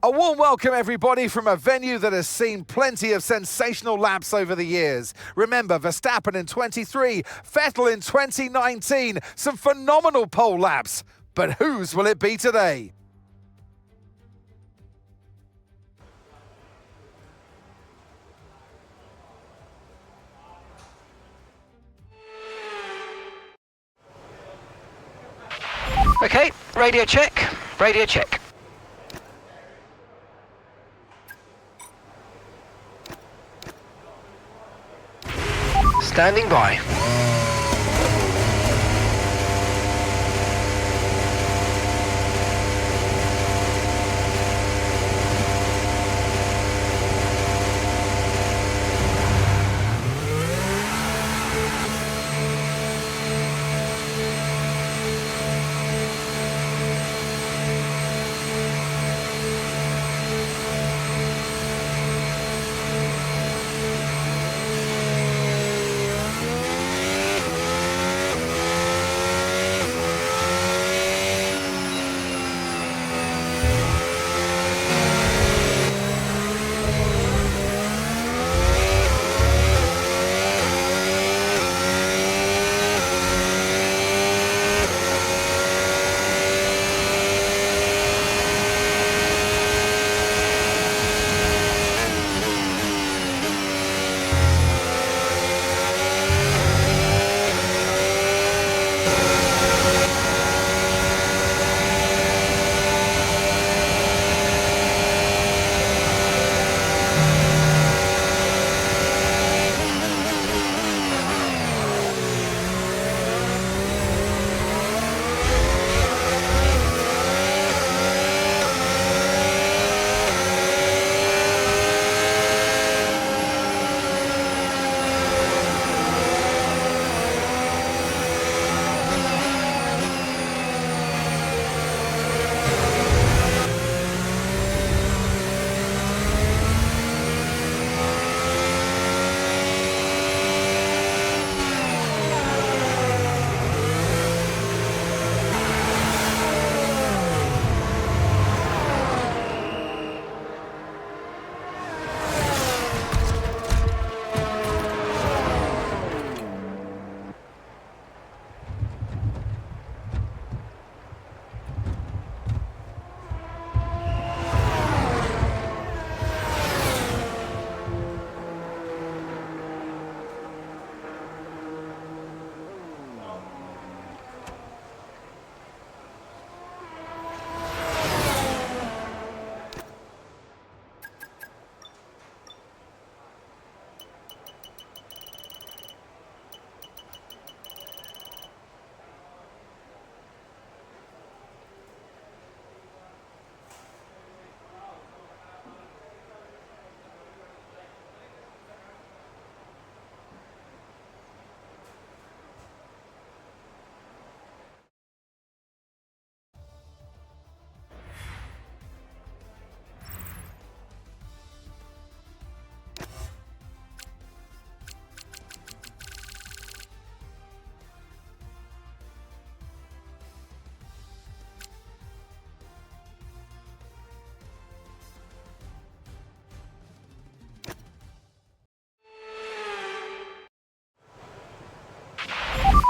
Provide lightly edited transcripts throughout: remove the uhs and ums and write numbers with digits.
A warm welcome, everybody, from a venue that has seen plenty of sensational laps over the years. Remember, Verstappen in 23, Vettel in 2019, some phenomenal pole laps. But whose will it be today? Okay, radio check, radio check. Standing by.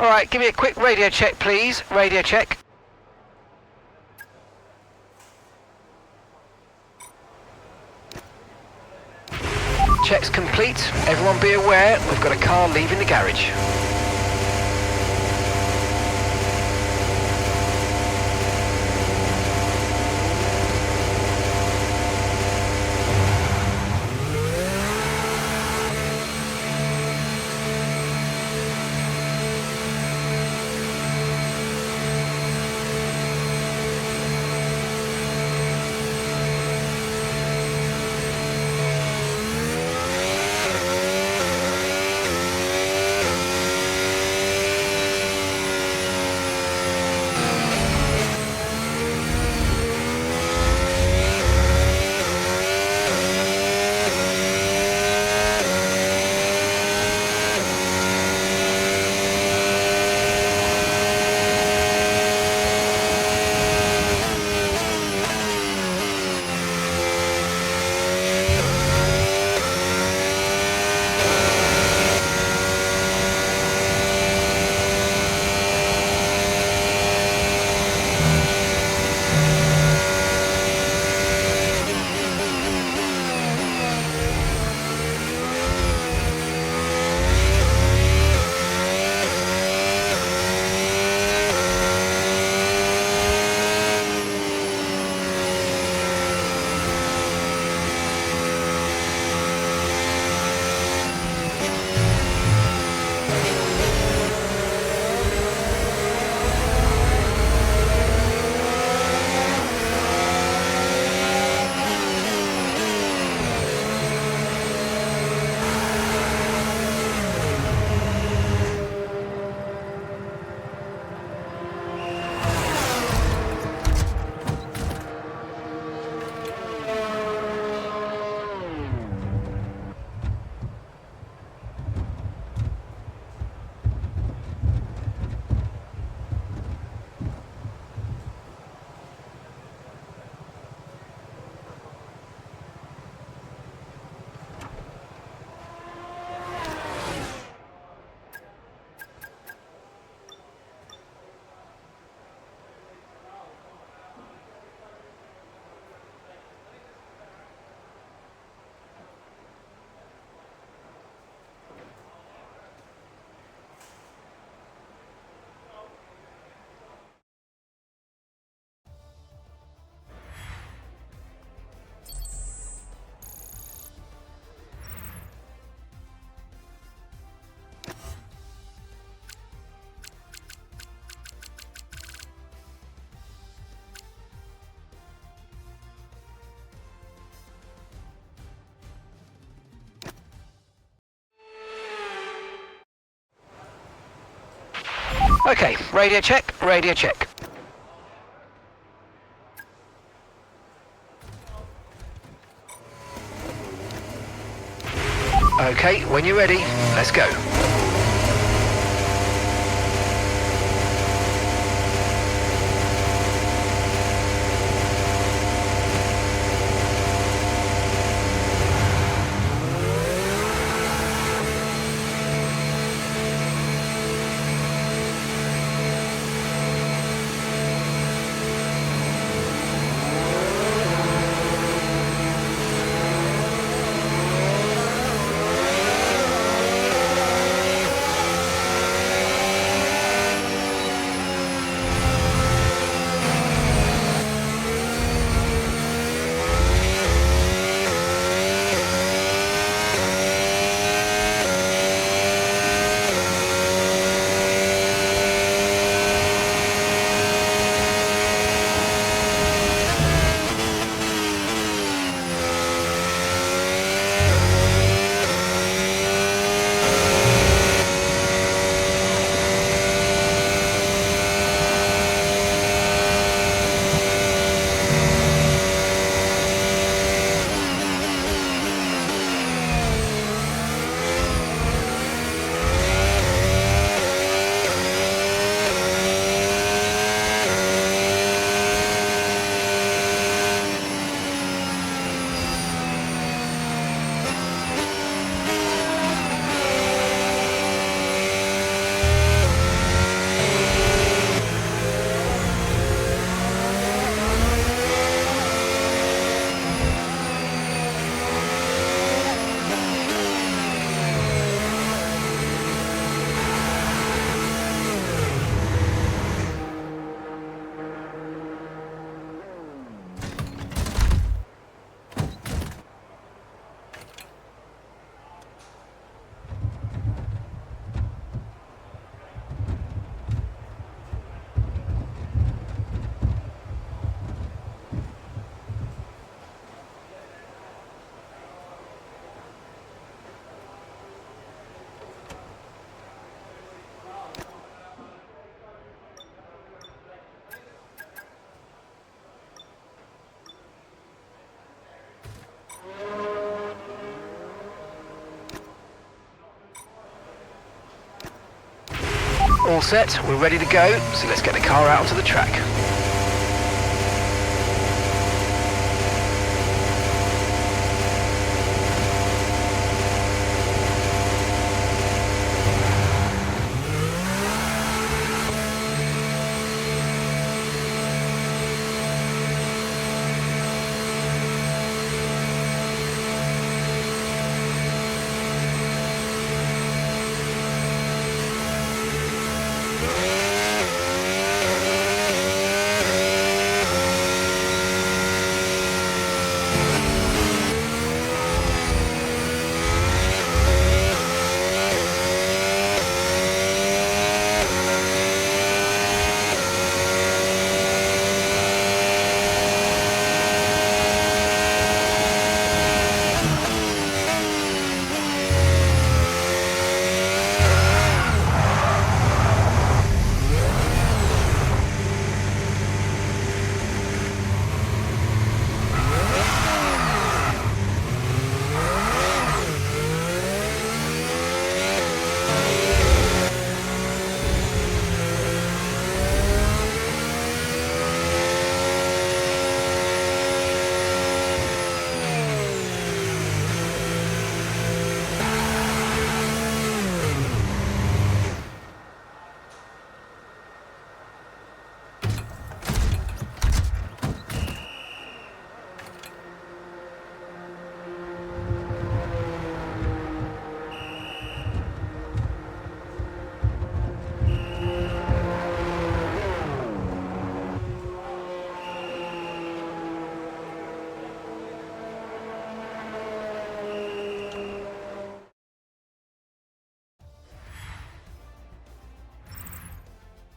All right, give me a quick radio check, please. Radio check. Check's complete. Everyone be aware, we've got a car leaving the garage. Okay, radio check, radio check. Okay, when you're ready, let's go. All set, we're ready to go, so let's get the car out onto the track.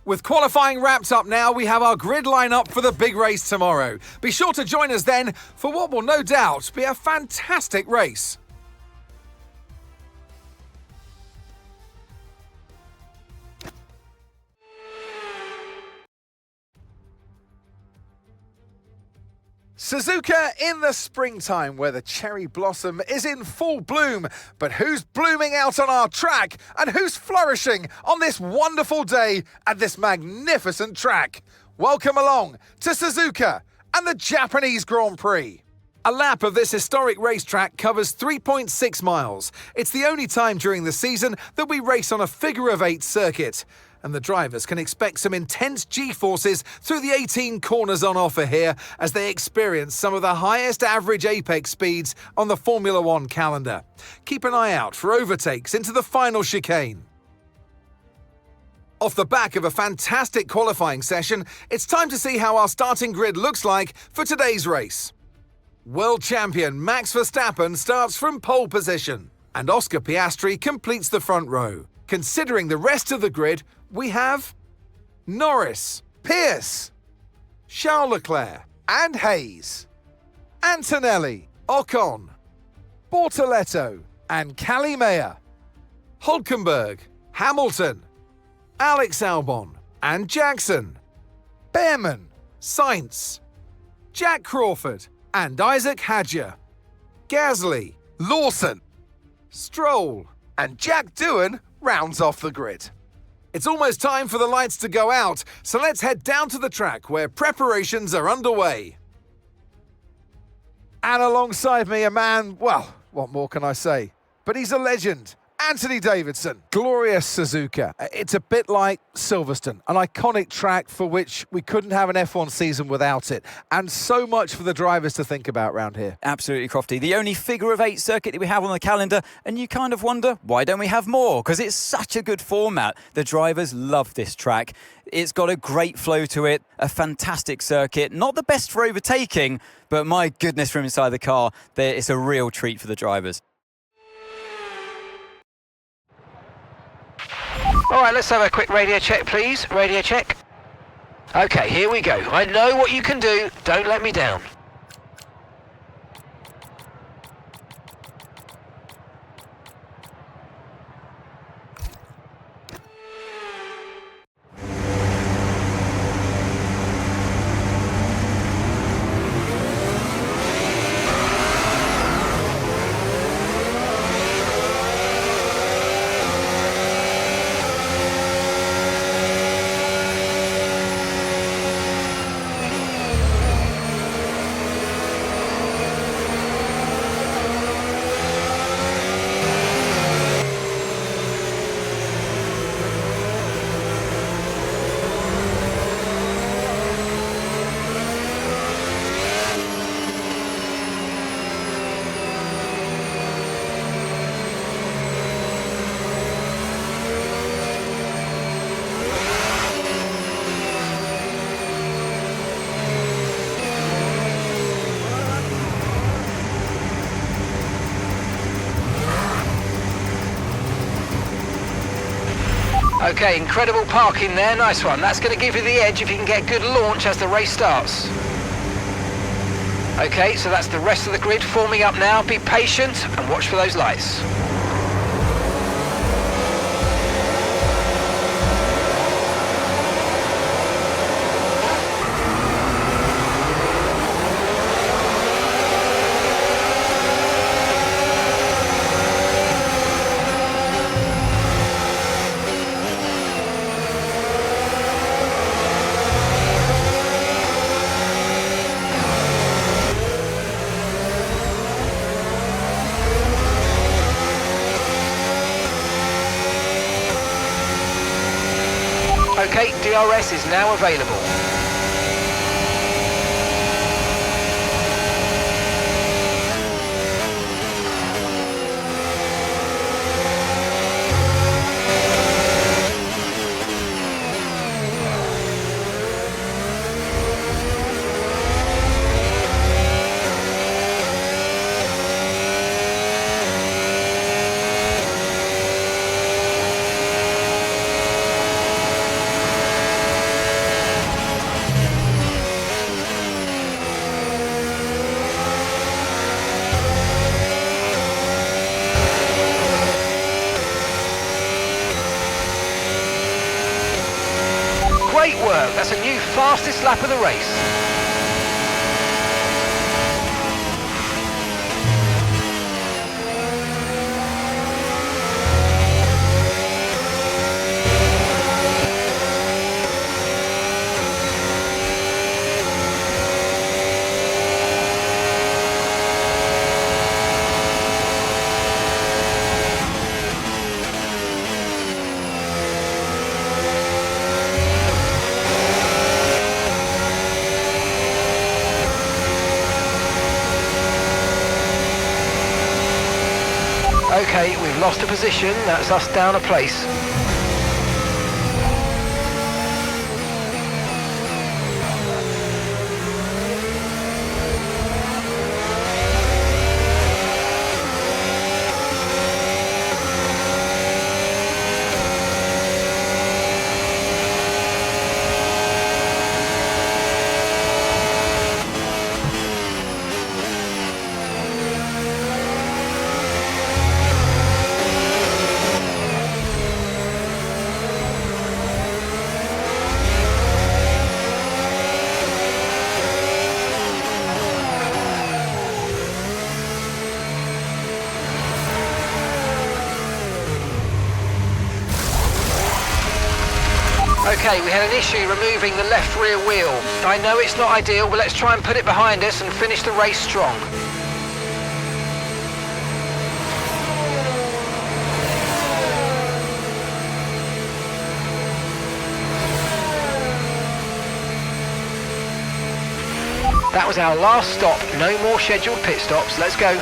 With qualifying wrapped up now, we have our grid lineup for the big race tomorrow. Be sure to join us then for what will no doubt be a fantastic race. Suzuka in the springtime where the cherry blossom is in full bloom. But who's blooming out on our track and who's flourishing on this wonderful day at this magnificent track? Welcome along to Suzuka and the Japanese Grand Prix. A lap of this historic racetrack covers 3.6 miles. It's the only time during the season that we race on a figure-of-8 circuit. And the drivers can expect some intense G-forces through the 18 corners on offer here as they experience some of the highest average apex speeds on the Formula One calendar. Keep an eye out for overtakes into the final chicane. Off the back of a fantastic qualifying session, it's time to see how our starting grid looks like for today's race. World champion Max Verstappen starts from pole position, and Oscar Piastri completes the front row. Considering the rest of the grid, we have Norris, Pierce, Charles Leclerc and Hayes, Antonelli, Ocon, Bortoletto and Calimea, Hulkenberg, Hamilton, Alex Albon and Jackson, Behrman, Sainz, Jack Crawford and Isaac Hadjar, Gasly, Lawson, Stroll and Jack Doohan rounds off the grid. It's almost time for the lights to go out, so let's head down to the track where preparations are underway. And alongside me, a man, well, what more can I say? But he's a legend. Anthony Davidson. Glorious Suzuka. It's a bit like Silverstone, an iconic track for which we couldn't have an F1 season without it. And so much for the drivers to think about around here. Absolutely, Crofty. The only figure-of-8 circuit that we have on the calendar, and you kind of wonder, why don't we have more? Because it's such a good format. The drivers love this track. It's got a great flow to it, a fantastic circuit. Not the best for overtaking, but my goodness, from inside the car, it's a real treat for the drivers. All right, let's have a quick radio check, please. Radio check. Okay, here we go. I know what you can do. Don't let me down. Okay, incredible parking there, nice one. That's going to give you the edge if you can get good launch as the race starts. Okay, so that's the rest of the grid forming up now. Be patient and watch for those lights. Okay, DRS is now available. Great work, that's a new fastest lap of the race. Okay, we've lost a position. That's us down a place. Okay, we had an issue removing the left rear wheel. I know it's not ideal, but let's try and put it behind us and finish the race strong. That was our last stop. No more scheduled pit stops. Let's go.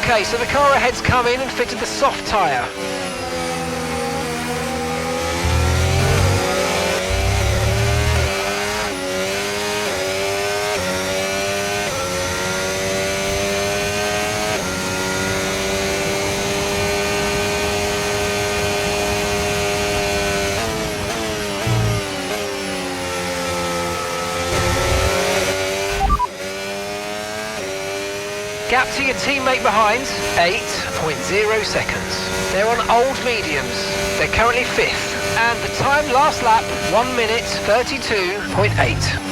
Okay, so the car ahead's come in and fitted the soft tyre. Gap to your teammate behind, 8.0 seconds. They're on old mediums. They're currently 5th. And the time last lap, 1 minute 32.8.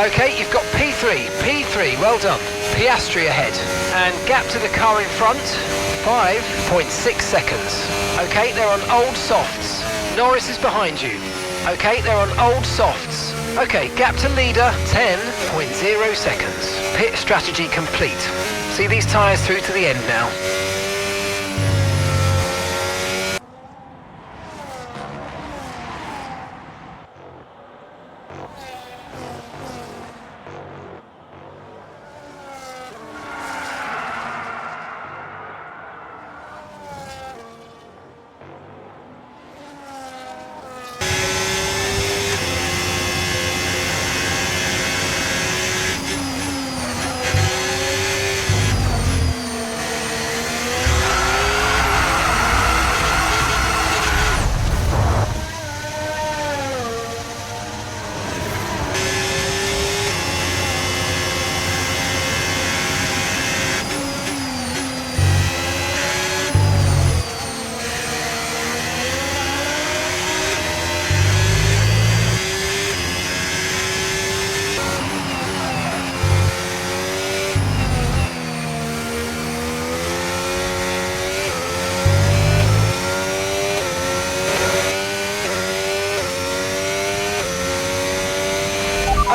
Okay, you've got P3, well done. Piastri ahead. And gap to the car in front, 5.6 seconds. Okay, they're on old softs. Norris is behind you. Okay, they're on old softs. Okay, gap to leader, 10.0 seconds. Pit strategy complete. See these tyres through to the end now.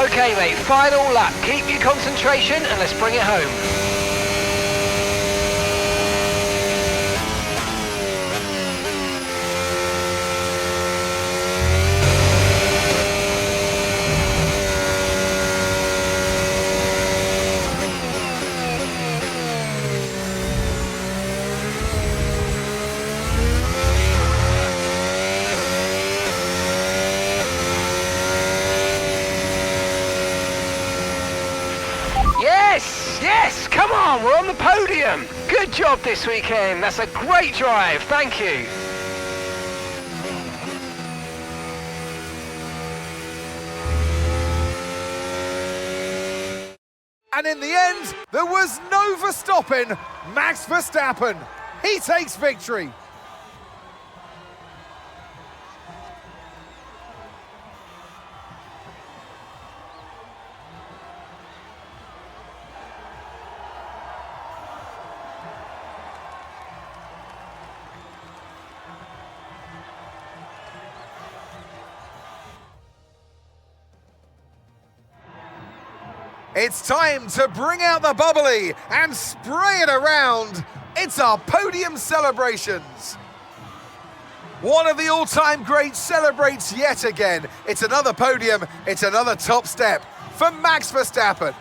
Okay, mate, final lap. Keep your concentration and let's bring it home. Yes, come on, we're on the podium. Good job this weekend. That's a great drive. Thank you. And in the end, there was no Verstappen. Max Verstappen, he takes victory. It's time to bring out the bubbly and spray it around. It's our podium celebrations. One of the all-time greats celebrates yet again. It's another podium, it's another top step for Max Verstappen.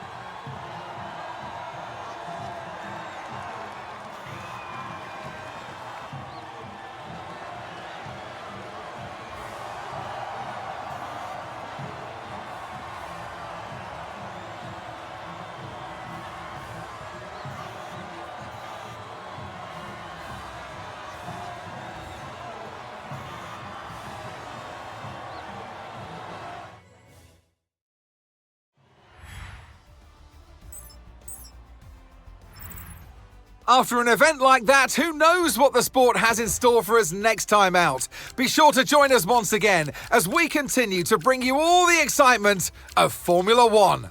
After an event like that, who knows what the sport has in store for us next time out? Be sure to join us once again as we continue to bring you all the excitement of Formula One.